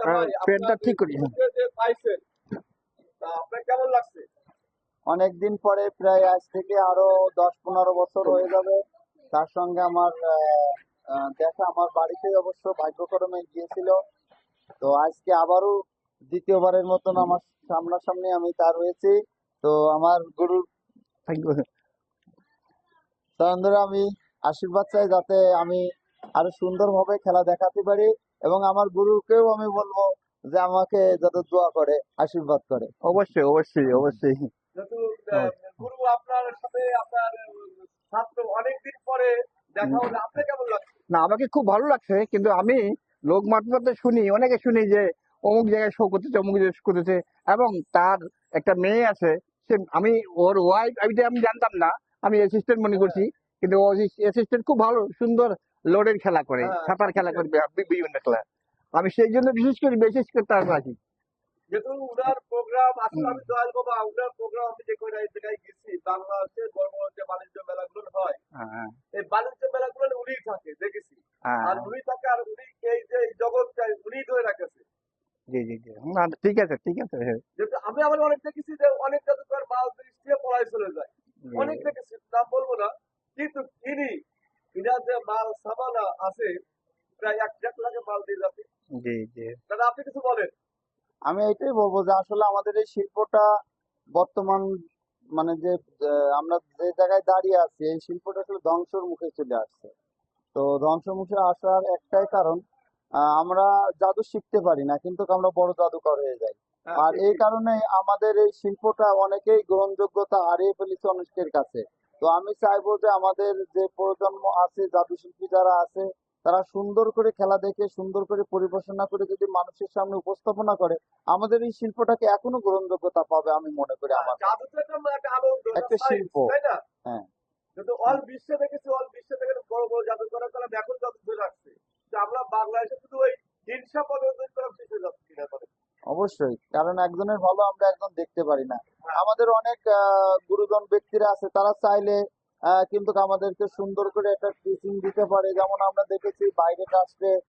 ভাই পেনটা আপনার ঠিক করি। গুরুকে যে পাইছেন তা আপনার কেমন লাগছে? অনেকদিন পরে, প্রায় আজ থেকে আরো 10-15 বছর হয়ে যাবে, তার সঙ্গে আমার দেখা আমার বাড়িতেই অবশ্য ভাগ্যক্রমে গিয়েছিল। তো আজকে আবারও দ্বিতীয়বারের মতন আমার সামনাসামনি আমি তার হয়েছি। তো আমার গুরুর থ্যাংক ইউ। বন্ধুরা, আমি আশীর্বাদ চাই যাতে আমি আরো সুন্দরভাবে খেলা দেখাতে পারি, এবং আমার গুরুকেও আমি বলবো যে আমাকে যাতে দোয়া করে, আশীর্বাদ করে। অবশ্যই অবশ্যই অবশ্যই। যেহেতু গুরু আপনার সাথে আপনার ছাত্র অনেকদিন পরে দেখা হলো, আপনার কেমন লাগছে? না, আমাকে খুব ভালো লাগছে, কিন্তু আমি লোক মারফতে শুনি, অনেকে শুনি যে অমুক জায়গায় শো করতেছে, অমুক জায়গায় শো করতেছে, এবং তার একটা মেয়ে আছে, সে আমি ওর ওয়াইফ আমি জানতাম না, আমি অ্যাসিস্ট্যান্ট মনে করছি, কিন্তু ও অ্যাসিস্ট্যান্ট খুব ভালো সুন্দর লোডের খেলা করে, ছাতার খেলা করে, বিভিন্ন খেলা। আমি সেই জন্য বিশেষ করে তার রাখি। যেহেতু উনার প্রোগ্রাম আসলে আমি দয়াল বাবা, উনার প্রোগ্রাম আমি যে কয়টা জায়গায় গেছি বাংলাদেশের বড় বড় যে বাণিজ্য মেলাগুলো হয়, হ্যাঁ এই বাণিজ্য মেলাগুলো উনিই থাকে দেখেছি। আর হ্যাঁ, উনি থাকে, আর উনি এই যে এই জগৎটা উনি ধরে রাখেছে। জি জি জি, না, ঠিক আছে ঠিক আছে, হ্যাঁ। যেহেতু আমি আবার অনেক দেখেছি যে অনেক জাদুকর মাল দিয়ে পড়ায় চলে যায়, অনেক দেখেছি, নাম বলবো না, কিন্তু ইনার যে মাল সামানা আছে প্রায় 1.5 লাখের মাল দিয়ে যাচ্ছে। জি জি, দাদা আপনি কিছু বলেন। আমি এটাই বলবো যে আসলে আমাদের এই শিল্পটা বর্তমান, মানে যে আমরা যে জায়গায় দাঁড়িয়ে আছি, এই শিল্পটা আসলে ধ্বংসের মুখে চলে আসছে। তো ধ্বংসের মুখে আসার একটাই কারণ, আমরা জাদু শিখতে পারি না, কিন্তু আমরা বড় জাদুকর হয়ে যাই। আর এই কারণে আমাদের এই শিল্পটা অনেকেই গ্রহণযোগ্যতা হারিয়ে ফেলেছে অনেকের কাছে। তো আমি চাইবো যে আমাদের যে প্রজন্ম আছে, জাদু শিল্পী যারা আছে, তারা সুন্দর করে খেলা দেখে, সুন্দর করে পরিবেশনা করে যদি মানুষের সামনে উপস্থাপনা করে, আমাদের এই শিল্পটাকে এখনো গ্রহণযোগ্যতা পাবে আমি মনে করি। আমার জাদু তো একটা আনন্দ, একটা সায়েন্স, শিল্প। তাই না? হ্যাঁ, কিন্তু অল বিশ্বে দেখেছি, অল বিশ্বে থেকে বড় বড় জাদুকররা তারা এখন জাদু ধরে রাখছে, যে আমরা বাংলাদেশে শুধু ওই হিংসা পরিবর্তন করা শিখে যাচ্ছি কিনা করে। অবশ্যই, কারণ একজনের ভালো আমরা একজন দেখতে পারি না। আমাদের অনেক গুরুজন ব্যক্তিরা আছে, তারা চাইলে কিন্তু আমাদেরকে সুন্দর করে একটা টিচিং দিতে পারে। যেমন আমরা দেখেছি বাইরের রাষ্ট্রে